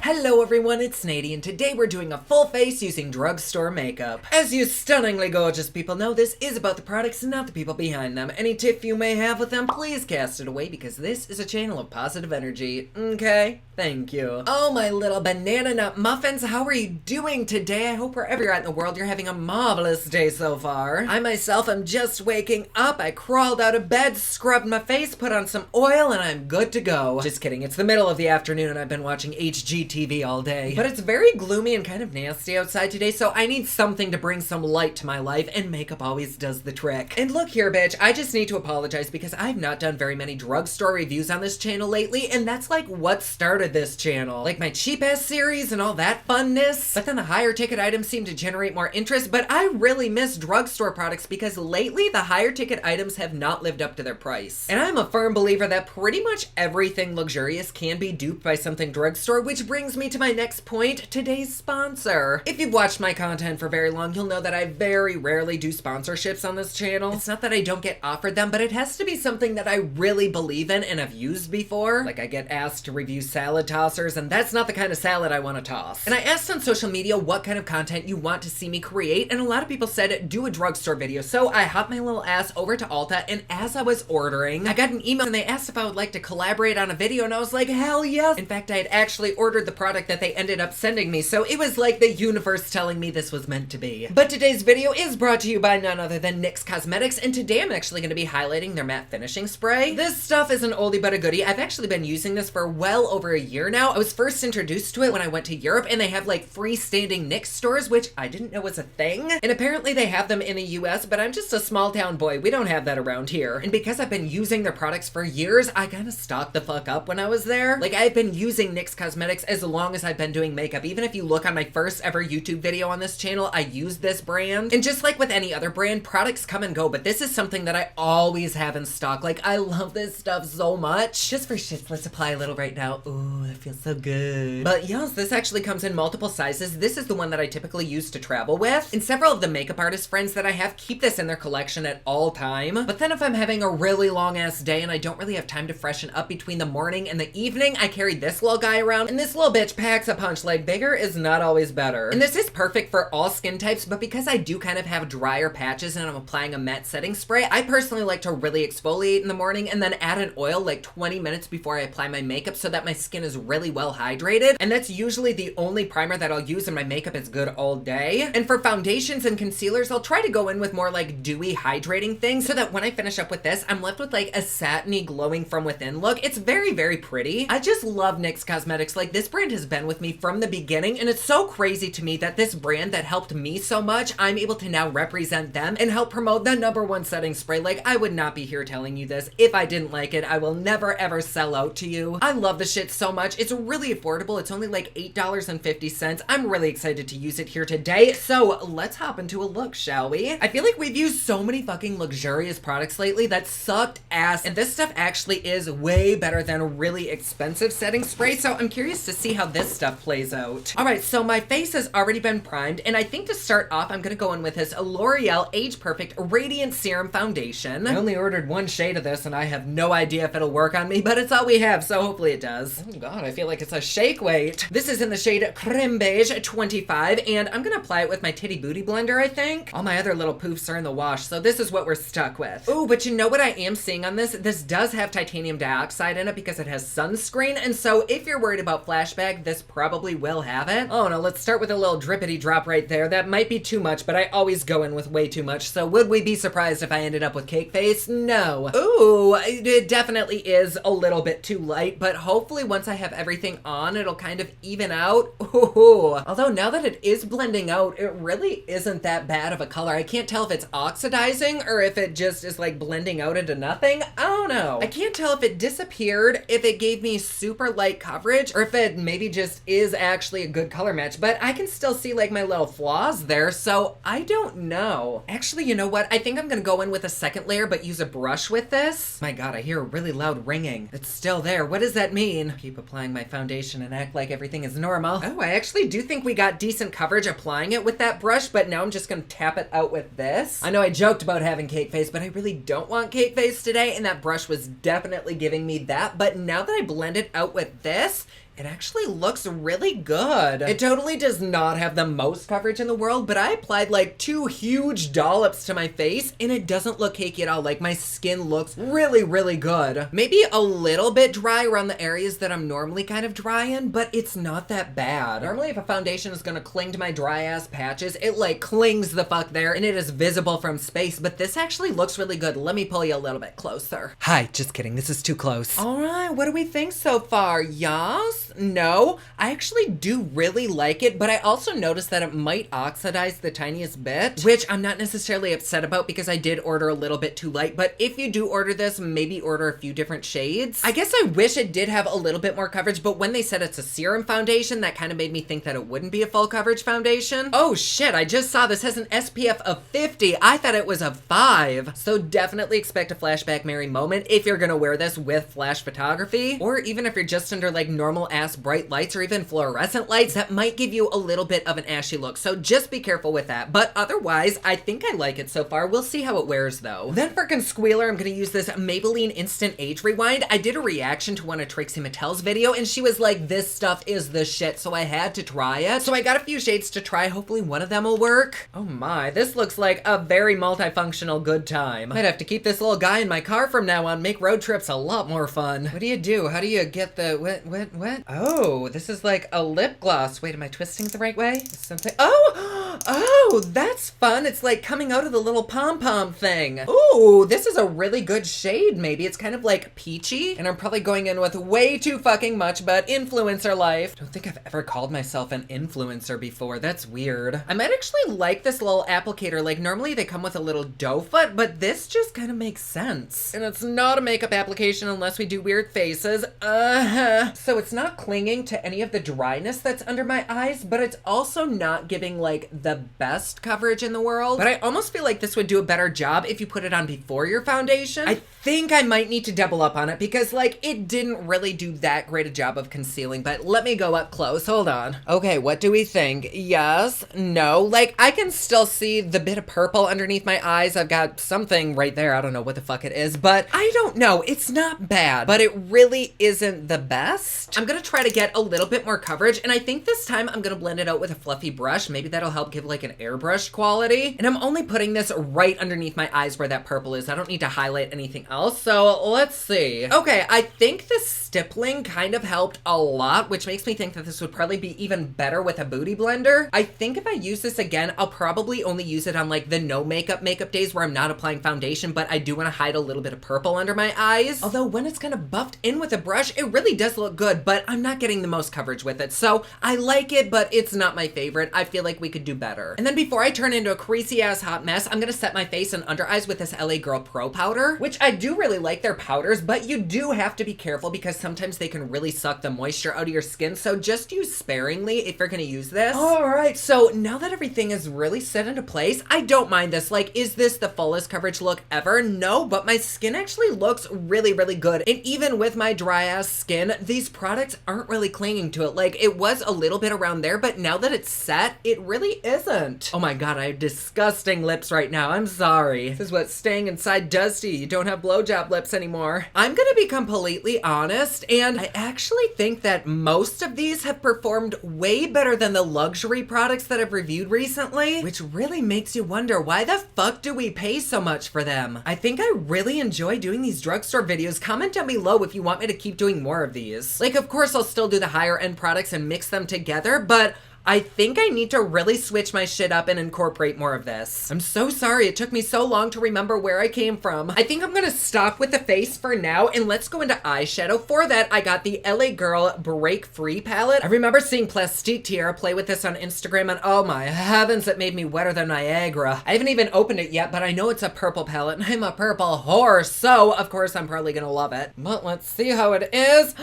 Hello everyone, it's Nadie, and today we're doing a full face using drugstore makeup. As you stunningly gorgeous people know, this is about the products and not the people behind them. Any tiff you may have with them, please cast it away because this is a channel of positive energy, okay? Thank you. Oh, my little banana nut muffins, how are you doing today? I hope wherever you're at in the world, you're having a marvelous day so far. I myself am just waking up. I crawled out of bed, scrubbed my face, put on some oil, and I'm good to go. Just kidding, it's the middle of the afternoon and I've been watching HGTV all day. But it's very gloomy and kind of nasty outside today, so I need something to bring some light to my life, and makeup always does the trick. And look here, bitch, I just need to apologize because I've not done very many drugstore reviews on this channel lately, and that's like what started this channel. Like my cheap ass series and all that funness. But then the higher ticket items seem to generate more interest, but I really miss drugstore products because lately the higher ticket items have not lived up to their price. And I'm a firm believer that pretty much everything luxurious can be duped by something drugstore, which brings me to my next point, today's sponsor. If you've watched my content for very long, you'll know that I very rarely do sponsorships on this channel. It's not that I don't get offered them, but it has to be something that I really believe in and have used before. Like I get asked to review salad tossers, and that's not the kind of salad I want to toss. And I asked on social media what kind of content you want to see me create, and a lot of people said do a drugstore video. So I hopped my little ass over to Ulta, and as I was ordering, I got an email and they asked if I would like to collaborate on a video, and I was like, hell yes. In fact, I had actually ordered the product that they ended up sending me, so it was like the universe telling me this was meant to be. But today's video is brought to you by none other than NYX Cosmetics, and today I'm actually going to be highlighting their matte finishing spray. This stuff is an oldie but a goodie. I've actually been using this for well over a year now. I was first introduced to it when I went to Europe, and they have like freestanding NYX stores, which I didn't know was a thing. And apparently they have them in the US, but I'm just a small town boy. We don't have that around here. And because I've been using their products for years, I kind of stocked the fuck up when I was there. Like I've been using NYX Cosmetics as long as I've been doing makeup. Even if you look on my first ever YouTube video on this channel, I used this brand. And just like with any other brand, products come and go, but this is something that I always have in stock. Like I love this stuff so much. Just for shits, let's apply a little right now. Ooh, that feels so good. But yes, this actually comes in multiple sizes. This is the one that I typically use to travel with. And several of the makeup artist friends that I have keep this in their collection at all time. But then if I'm having a really long ass day and I don't really have time to freshen up between the morning and the evening, I carry this little guy around, and this little bitch packs a punch. Like bigger is not always better. And this is perfect for all skin types, but because I do kind of have drier patches and I'm applying a matte setting spray, I personally like to really exfoliate in the morning and then add an oil like 20 minutes before I apply my makeup so that my skin is really well hydrated. And that's usually the only primer that I'll use, and my makeup is good all day. And for foundations and concealers, I'll try to go in with more like dewy hydrating things so that when I finish up with this, I'm left with like a satiny glowing from within look. It's very, very pretty. I just love NYX Cosmetics. Like this brand has been with me from the beginning, and it's so crazy to me that this brand that helped me so much, I'm able to now represent them and help promote the #1 setting spray. Like I would not be here telling you this if I didn't like it. I will never ever sell out to you. I love the shit so much. It's really affordable. It's only like $8.50. I'm really excited to use it here today. So let's hop into a look, shall we? I feel like we've used so many fucking luxurious products lately that sucked ass, and this stuff actually is way better than a really expensive setting spray, so I'm curious to see how this stuff plays out. Alright, so my face has already been primed, and I think to start off, I'm gonna go in with this L'Oreal Age Perfect Radiant Serum Foundation. I only ordered one shade of this, and I have no idea if it'll work on me, but it's all we have, so hopefully it does. Oh god, I feel like it's a shake weight. This is in the shade Creme Beige 25, and I'm gonna apply it with my Titty Booty Blender, I think. All my other little poofs are in the wash, so this is what we're stuck with. Ooh, but you know what I am seeing on this? This does have titanium dioxide in it because it has sunscreen, and so if you're worried about flashback, this probably will have it. Oh no, let's start with a little drippity drop right there. That might be too much, but I always go in with way too much, so would we be surprised if I ended up with cake face? No. Ooh, it definitely is a little bit too light, but hopefully once I have everything on, it'll kind of even out. Ooh. Although now that it is blending out, it really isn't that bad of a color. I can't tell if it's oxidizing or if it just is like blending out into nothing. I don't know. I can't tell if it disappeared, if it gave me super light coverage, or if it maybe just is actually a good color match, but I can still see like my little flaws there, so I don't know. Actually, you know what? I think I'm gonna go in with a second layer, but use a brush with this. My god, I hear a really loud ringing. It's still there. What does that mean? Keep applying my foundation and act like everything is normal. Oh, I actually do think we got decent coverage applying it with that brush, but now I'm just gonna tap it out with this. I know I joked about having cake face, but I really don't want cake face today, and that brush was definitely giving me that, but now that I blend it out with this, It actually looks really good. It totally does not have the most coverage in the world, but I applied like 2 huge dollops to my face and it doesn't look cakey at all. Like my skin looks really, really good. Maybe a little bit dry around the areas that I'm normally kind of dry in, but it's not that bad. Normally if a foundation is gonna cling to my dry ass patches, it like clings the fuck there and it is visible from space, but this actually looks really good. Let me pull you a little bit closer. Hi, just kidding. This is too close. All right, what do we think so far? Yes? No, I actually do really like it, but I also noticed that it might oxidize the tiniest bit, which I'm not necessarily upset about because I did order a little bit too light, but if you do order this, maybe order a few different shades. I guess I wish it did have a little bit more coverage, but when they said it's a serum foundation, that kind of made me think that it wouldn't be a full coverage foundation. Oh shit, I just saw this has an SPF of 50. I thought it was a 5. So definitely expect a flashback Mary moment if you're gonna wear this with flash photography, or even if you're just under like normal ass bright lights or even fluorescent lights, that might give you a little bit of an ashy look. So just be careful with that. But otherwise, I think I like it so far. We'll see how it wears though. Then for concealer, I'm gonna use this Maybelline Instant Age Rewind. I did a reaction to one of Trixie Mattel's video and she was like, this stuff is the shit. So I had to try it. So I got a few shades to try. Hopefully one of them will work. Oh my, this looks like a very multifunctional good time. Might have to keep this little guy in my car from now on. Make road trips a lot more fun. What do you do? How do you get the, what? Oh, this is like a lip gloss. Wait, am I twisting it the right way? Something, oh, that's fun. It's like coming out of the little pom-pom thing. Ooh, this is a really good shade maybe. It's kind of like peachy, and I'm probably going in with way too fucking much, but influencer life. I don't think I've ever called myself an influencer before. That's weird. I might actually like this little applicator. Like normally they come with a little doe foot, but this just kind of makes sense. And it's not a makeup application unless we do weird faces. So it's not clinging to any of the dryness that's under my eyes, but it's also not giving like the best coverage in the world. But I almost feel like this would do a better job if you put it on before your foundation. I think I might need to double up on it because like it didn't really do that great a job of concealing, but let me go up close. Hold on. Okay, what do we think? Yes, no, like I can still see the bit of purple underneath my eyes. I've got something right there. I don't know what the fuck it is, but I don't know. It's not bad, but it really isn't the best. I'm gonna try to get a little bit more coverage, and I think this time I'm gonna blend it out with a fluffy brush. Maybe that'll help give like an airbrush quality. And I'm only putting this right underneath my eyes where that purple is. I don't need to highlight anything else, so let's see. Okay, I think the stippling kind of helped a lot, which makes me think that this would probably be even better with a booty blender. I think if I use this again, I'll probably only use it on like the no makeup days where I'm not applying foundation, but I do want to hide a little bit of purple under my eyes. Although when it's kind of buffed in with a brush, it really does look good, but I'm not getting the most coverage with it. So I like it, but it's not my favorite. I feel like we could do better. And then before I turn into a crazy ass hot mess, I'm gonna set my face and under eyes with this LA Girl Pro powder, which I do really like their powders, but you do have to be careful because sometimes they can really suck the moisture out of your skin. So just use sparingly if you're gonna use this. All right, so now that everything is really set into place, I don't mind this. Like, is this the fullest coverage look ever? No, but my skin actually looks really, really good. And even with my dry ass skin, these products aren't really clinging to it. Like, it was a little bit around there, but now that it's set, it really isn't. Oh my god, I have disgusting lips right now. I'm sorry. This is what staying inside does to you. You don't have blowjob lips anymore. I'm gonna be completely honest, and I actually think that most of these have performed way better than the luxury products that I've reviewed recently, which really makes you wonder, why the fuck do we pay so much for them? I think I really enjoy doing these drugstore videos. Comment down below if you want me to keep doing more of these. Like, of course, I'll still do the higher end products and mix them together, but I think I need to really switch my shit up and incorporate more of this. I'm so sorry it took me so long to remember where I came from. I think I'm gonna stop with the face for now and let's go into eyeshadow. For that, I got the LA Girl Break Free palette. I remember seeing Plastique Tiara play with this on Instagram and oh my heavens, it made me wetter than Niagara. I haven't even opened it yet, but I know it's a purple palette and I'm a purple whore, so of course I'm probably gonna love it. But let's see how it is.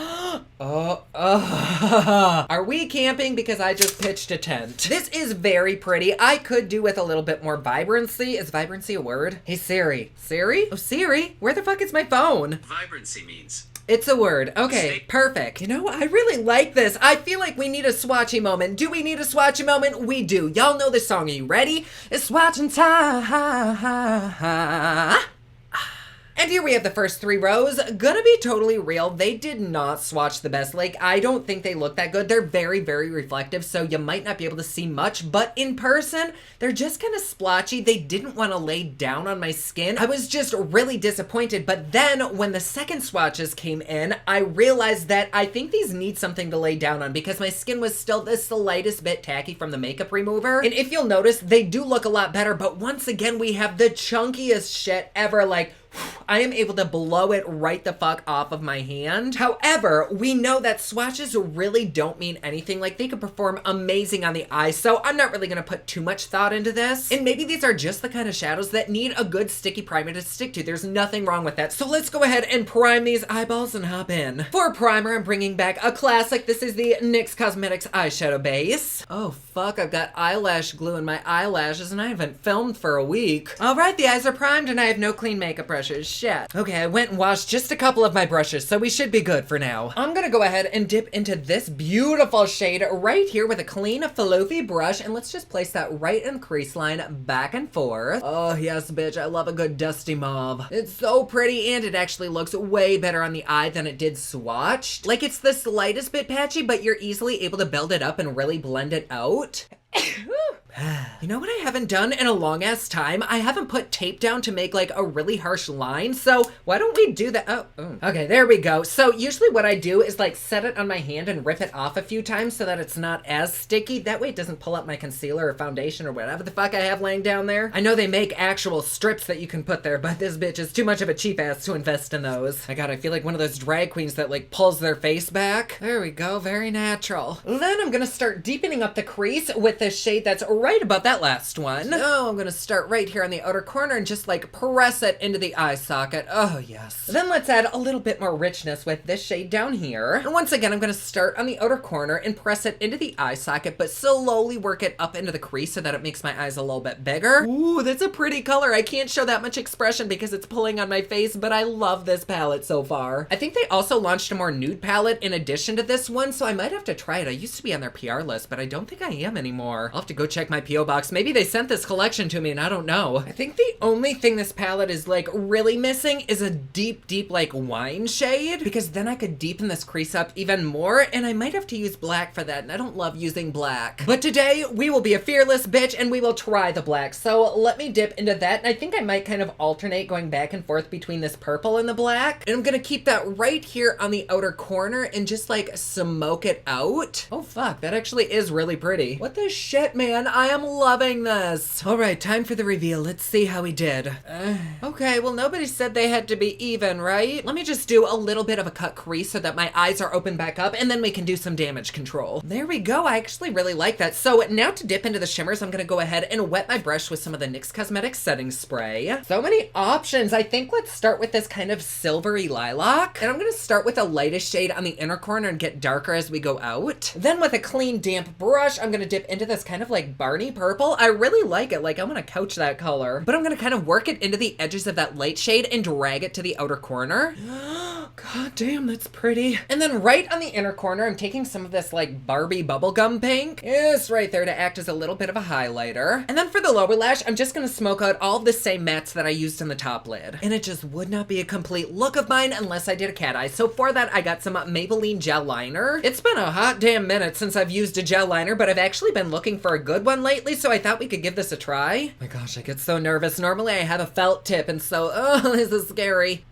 Are we camping? Because I just pitched a tent. This is very pretty. I could do with a little bit more vibrancy. Is vibrancy a word? Hey Siri. Siri? Oh Siri, where the fuck is my phone? Vibrancy means it's a word. Okay, perfect. You know, I really like this. I feel like we need a swatchy moment. Do we need a swatchy moment? We do. Y'all know this song. Are you ready? It's swatching time. And here we have the first 3 rows. Gonna be totally real, they did not swatch the best. Like, I don't think they look that good. They're very, very reflective, so you might not be able to see much, but in person, they're just kind of splotchy. They didn't want to lay down on my skin. I was just really disappointed, but then when the second swatches came in, I realized that I think these need something to lay down on because my skin was still the slightest bit tacky from the makeup remover. And if you'll notice, they do look a lot better, but once again, we have the chunkiest shit ever. Like, I am able to blow it right the fuck off of my hand. However, we know that swatches really don't mean anything. Like, they could perform amazing on the eye, so I'm not really gonna put too much thought into this. And maybe these are just the kind of shadows that need a good sticky primer to stick to. There's nothing wrong with that. So let's go ahead and prime these eyeballs and hop in. For primer, I'm bringing back a classic. This is the NYX Cosmetics eyeshadow base. Oh fuck, I've got eyelash glue in my eyelashes and I haven't filmed for a week. All right, the eyes are primed and I have no clean makeup brush. Shit. Okay, I went and washed just a couple of my brushes, so we should be good for now. I'm gonna go ahead and dip into this beautiful shade right here with a clean, floofy brush, and let's just place that right in the crease line, back and forth. Oh, yes, bitch, I love a good dusty mauve. It's so pretty, and it actually looks way better on the eye than it did swatched. Like, it's the slightest bit patchy, but you're easily able to build it up and really blend it out. You know what I haven't done in a long ass time? I haven't put tape down to make like a really harsh line, so why don't we do that? Oh, okay, there we go. So usually what I do is like set it on my hand and rip it off a few times so that it's not as sticky. That way it doesn't pull up my concealer or foundation or whatever the fuck I have laying down there. I know they make actual strips that you can put there, but this bitch is too much of a cheap ass to invest in those. My god, I feel like one of those drag queens that like pulls their face back. There we go, very natural. Then I'm gonna start deepening up the crease with this shade that's right above that last one. So I'm gonna start right here on the outer corner and just like press it into the eye socket. Oh yes. Then let's add a little bit more richness with this shade down here. And once again, I'm gonna start on the outer corner and press it into the eye socket, but slowly work it up into the crease so that it makes my eyes a little bit bigger. Ooh, that's a pretty color. I can't show that much expression because it's pulling on my face, but I love this palette so far. I think they also launched a more nude palette in addition to this one, so I might have to try it. I used to be on their PR list, but I don't think I am anymore. I'll have to go check my P.O. box. Maybe they sent this collection to me and I don't know. I think the only thing this palette is like really missing is a deep, deep like wine shade, because then I could deepen this crease up even more, and I might have to use black for that, and I don't love using black. But today we will be a fearless bitch and we will try the black. So let me dip into that, and I think I might kind of alternate going back and forth between this purple and the black. And I'm gonna keep that right here on the outer corner and just like smoke it out. Oh fuck, that actually is really pretty. What the shit, man? I am loving this. All right, time for the reveal. Let's see how we did. Okay, well, nobody said they had to be even, right? Let me just do a little bit of a cut crease so that my eyes are open back up, and then we can do some damage control. There we go. I actually really like that. So now to dip into the shimmers, I'm gonna go ahead and wet my brush with some of the NYX Cosmetics setting spray. So many options. I think let's start with this kind of silvery lilac, and I'm gonna start with the lightest shade on the inner corner and get darker as we go out. Then with a clean, damp brush, I'm gonna dip into this kind of like Barney purple. I really like it. Like, I'm gonna couch that color, but I'm gonna kind of work it into the edges of that light shade and drag it to the outer corner. God damn, that's pretty. And then right on the inner corner, I'm taking some of this like Barbie bubblegum pink. Yes, right there to act as a little bit of a highlighter. And then for the lower lash, I'm just gonna smoke out all of the same mattes that I used in the top lid. And it just would not be a complete look of mine unless I did a cat eye. So for that, I got some Maybelline gel liner. It's been a hot damn minute since I've used a gel liner, but I've actually been looking for a good one lately, so I thought we could give this a try. My gosh, I get so nervous. Normally I have a felt tip, and so, this is scary.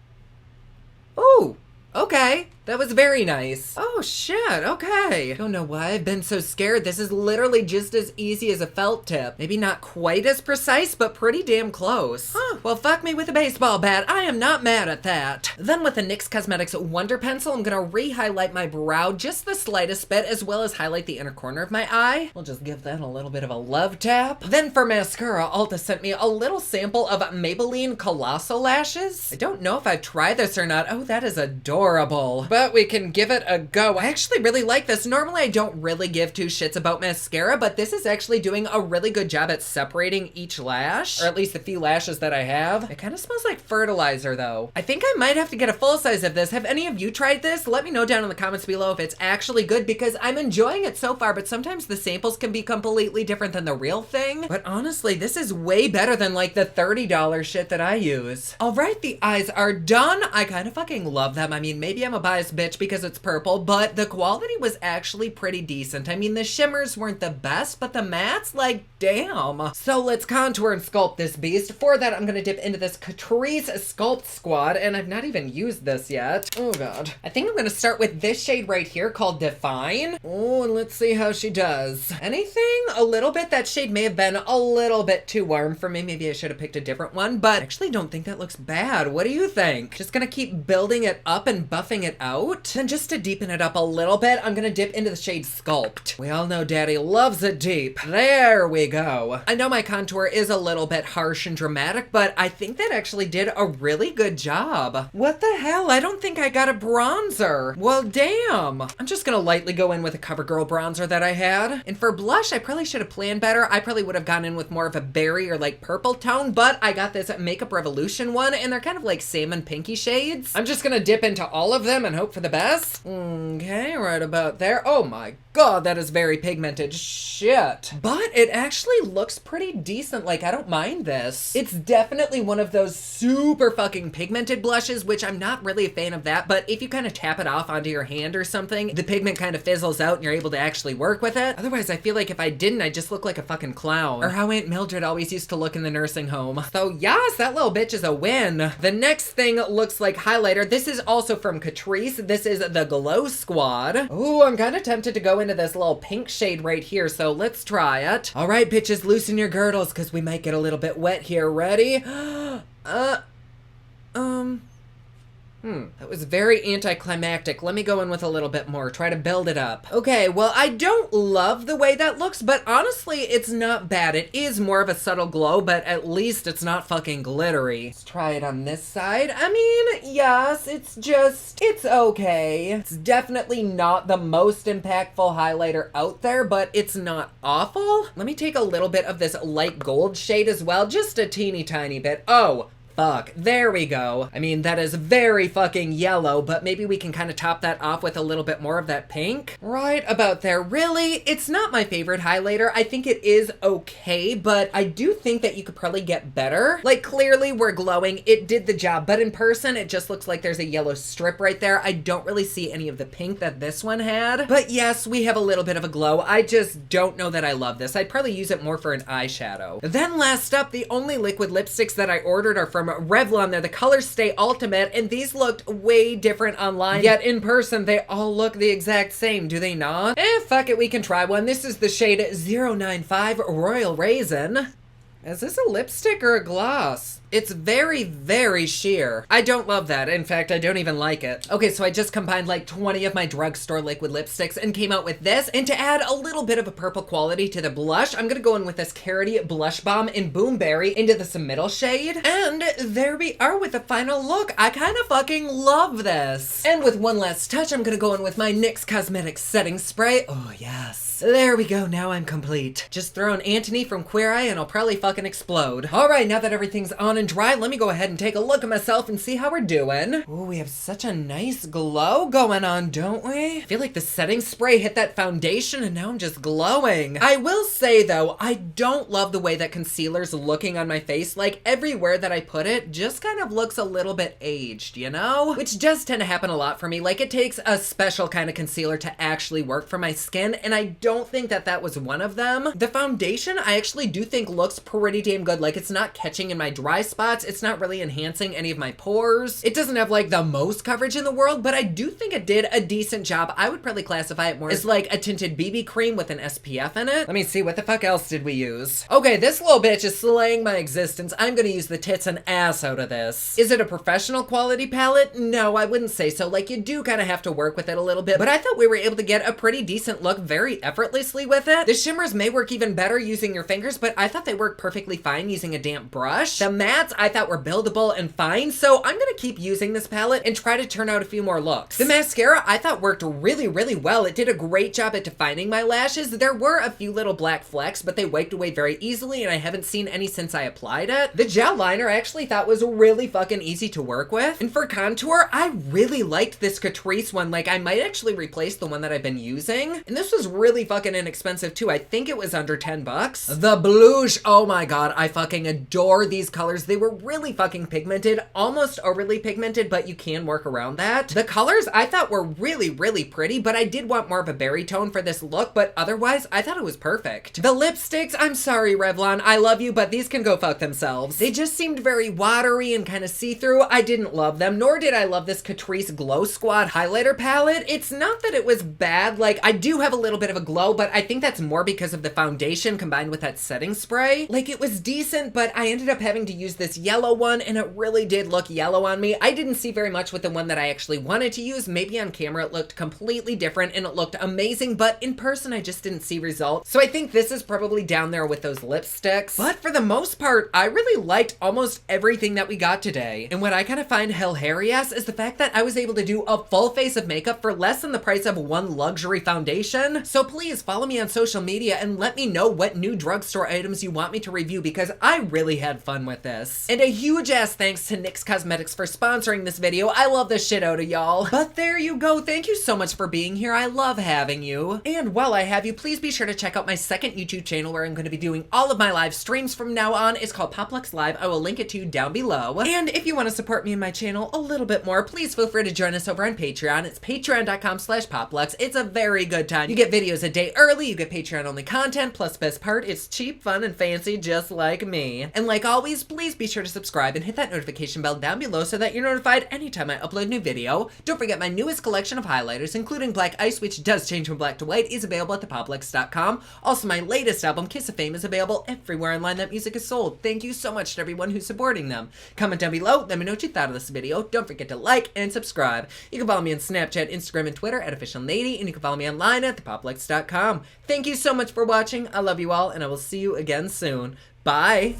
Ooh, okay. That was very nice. Oh shit, okay. Don't know why I've been so scared. This is literally just as easy as a felt tip. Maybe not quite as precise, but pretty damn close. Huh, well fuck me with a baseball bat. I am not mad at that. Then with the NYX Cosmetics Wonder Pencil, I'm gonna re-highlight my brow just the slightest bit, as well as highlight the inner corner of my eye. We'll just give that a little bit of a love tap. Then for mascara, Ulta sent me a little sample of Maybelline Colossal Lashes. I don't know if I've tried this or not. Oh, that is adorable. but we can give it a go. I actually really like this. Normally I don't really give two shits about mascara, but this is actually doing a really good job at separating each lash, or at least the few lashes that I have. It kind of smells like fertilizer though. I think I might have to get a full size of this. Have any of you tried this? Let me know down in the comments below if it's actually good, because I'm enjoying it so far, but sometimes the samples can be completely different than the real thing. But honestly, this is way better than like the $30 shit that I use. All right, the eyes are done. I kind of fucking love them. I mean, maybe I'm a biased bitch because it's purple, but the quality was actually pretty decent. I mean, the shimmers weren't the best, but the mattes, like, damn. So let's contour and sculpt this beast. For that, I'm gonna dip into this Catrice Sculpt Squad, and I've not even used this yet. Oh god. I think I'm gonna start with this shade right here called Define. Oh, and let's see how she does. Anything? A little bit. That shade may have been a little bit too warm for me. Maybe I should have picked a different one, but I actually don't think that looks bad. What do you think? Just gonna keep building it up and buffing it out. And just to deepen it up a little bit, I'm gonna dip into the shade Sculpt. We all know Daddy loves it deep. There we go. I know my contour is a little bit harsh and dramatic, but I think that actually did a really good job. What the hell? I don't think I got a bronzer. Well, damn. I'm just gonna lightly go in with a CoverGirl bronzer that I had. And for blush, I probably should have planned better. I probably would have gone in with more of a berry or like purple tone, but I got this Makeup Revolution one, and they're kind of like salmon pinky shades. I'm just gonna dip into all of them and hope for the best. Okay, right about there. Oh my god, that is very pigmented. Shit. But it actually looks pretty decent. Like, I don't mind this. It's definitely one of those super fucking pigmented blushes, which I'm not really a fan of that, but if you kind of tap it off onto your hand or something, the pigment kind of fizzles out and you're able to actually work with it. Otherwise, I feel like if I didn't, I'd just look like a fucking clown. Or how Aunt Mildred always used to look in the nursing home. So yes, that little bitch is a win. The next thing looks like highlighter. This is also from Catrice. This is the Glow Squad. Ooh, I'm kind of tempted to go into this little pink shade right here, so let's try it. All right, bitches, loosen your girdles because we might get a little bit wet here. Ready? That was very anticlimactic. Let me go in with a little bit more, try to build it up. Okay, well, I don't love the way that looks, but honestly, it's not bad. It is more of a subtle glow, but at least it's not fucking glittery. Let's try it on this side. I mean, yes, it's okay. It's definitely not the most impactful highlighter out there, but it's not awful. Let me take a little bit of this light gold shade as well, just a teeny tiny bit. Oh, fuck, there we go. I mean, that is very fucking yellow, but maybe we can kind of top that off with a little bit more of that pink. Right about there. Really, it's not my favorite highlighter. I think it is okay, but I do think that you could probably get better. Like, clearly we're glowing. It did the job, but in person, it just looks like there's a yellow strip right there. I don't really see any of the pink that this one had. But yes, we have a little bit of a glow. I just don't know that I love this. I'd probably use it more for an eyeshadow. Then last up, the only liquid lipsticks that I ordered are from Revlon. They're the Color Stay Ultimate, and these looked way different online, yet in person they all look the exact same, do they not? Fuck it, we can try one. This is the shade 095 Royal Raisin. Is this a lipstick or a gloss? It's very, very sheer. I don't love that. In fact, I don't even like it. Okay, so I just combined like 20 of my drugstore liquid lipsticks and came out with this. And to add a little bit of a purple quality to the blush, I'm gonna go in with this Carroty Blush Bomb in Boomberry into the middle shade. And there we are with the final look. I kind of fucking love this. And with one last touch, I'm gonna go in with my NYX Cosmetics Setting Spray. Oh, yes. There we go, now I'm complete. Just throw in Antony from Queer Eye and I'll probably fucking explode. All right, now that everything's on and dry, let me go ahead and take a look at myself and see how we're doing. Ooh, we have such a nice glow going on, don't we? I feel like the setting spray hit that foundation and now I'm just glowing. I will say though, I don't love the way that concealer's looking on my face. Like everywhere that I put it just kind of looks a little bit aged, you know? Which does tend to happen a lot for me. Like it takes a special kind of concealer to actually work for my skin, and I don't think that that was one of them. The foundation I actually do think looks pretty damn good. Like it's not catching in my dry spots. It's not really enhancing any of my pores. It doesn't have like the most coverage in the world, but I do think it did a decent job. I would probably classify it more as like a tinted BB cream with an SPF in it. Let me see, what the fuck else did we use? Okay, this little bitch is slaying my existence. I'm gonna use the tits and ass out of this. Is it a professional quality palette? No, I wouldn't say so. Like you do kind of have to work with it a little bit, but I thought we were able to get a pretty decent look very effortlessly with it. The shimmers may work even better using your fingers, but I thought they worked perfectly perfectly fine using a damp brush. The mattes I thought were buildable and fine, so I'm gonna keep using this palette and try to turn out a few more looks. The mascara I thought worked really, really well. It did a great job at defining my lashes. There were a few little black flecks, but they wiped away very easily, and I haven't seen any since I applied it. The gel liner I actually thought was really fucking easy to work with. And for contour, I really liked this Catrice one. Like, I might actually replace the one that I've been using. And this was really fucking inexpensive too. I think it was under 10 bucks. The blush, oh my god, I fucking adore these colors. They were really fucking pigmented, almost overly pigmented, but you can work around that. The colors I thought were really, really pretty, but I did want more of a berry tone for this look, but otherwise, I thought it was perfect. The lipsticks, I'm sorry, Revlon, I love you, but these can go fuck themselves. They just seemed very watery and kind of see-through. I didn't love them, nor did I love this Catrice Glow Squad highlighter palette. It's not that it was bad, like, I do have a little bit of a glow, but I think that's more because of the foundation combined with that setting spray. Like, it was decent, but I ended up having to use this yellow one, and it really did look yellow on me. I didn't see very much with the one that I actually wanted to use. Maybe on camera it looked completely different and it looked amazing, but in person I just didn't see results. So I think this is probably down there with those lipsticks. But for the most part, I really liked almost everything that we got today. And what I kind of find hilarious is the fact that I was able to do a full face of makeup for less than the price of one luxury foundation. So please follow me on social media and let me know what new drugstore items you want me to review, because I really had fun with this. And a huge ass thanks to NYX Cosmetics for sponsoring this video. I love the shit out of y'all. But there you go. Thank you so much for being here. I love having you. And while I have you, please be sure to check out my second YouTube channel where I'm going to be doing all of my live streams from now on. It's called Poplux Live. I will link it to you down below. And if you want to support me and my channel a little bit more, please feel free to join us over on Patreon. It's patreon.com/Poplux. It's a very good time. You get videos a day early, you get Patreon only content, plus best part, it's cheap, fun, and fancy just like me. And like always, please be sure to subscribe and hit that notification bell down below so that you're notified anytime I upload a new video. Don't forget my newest collection of highlighters, including Black Ice, which does change from black to white, is available at thepoplux.com. Also, my latest album, Kiss of Fame, is available everywhere online that music is sold. Thank you so much to everyone who's supporting them. Comment down below, let me know what you thought of this video. Don't forget to like and subscribe. You can follow me on Snapchat, Instagram, and Twitter at officialnady, and you can follow me online at thepoplux.com. Thank you so much for watching. I love you all, and I will see you again soon. Bye!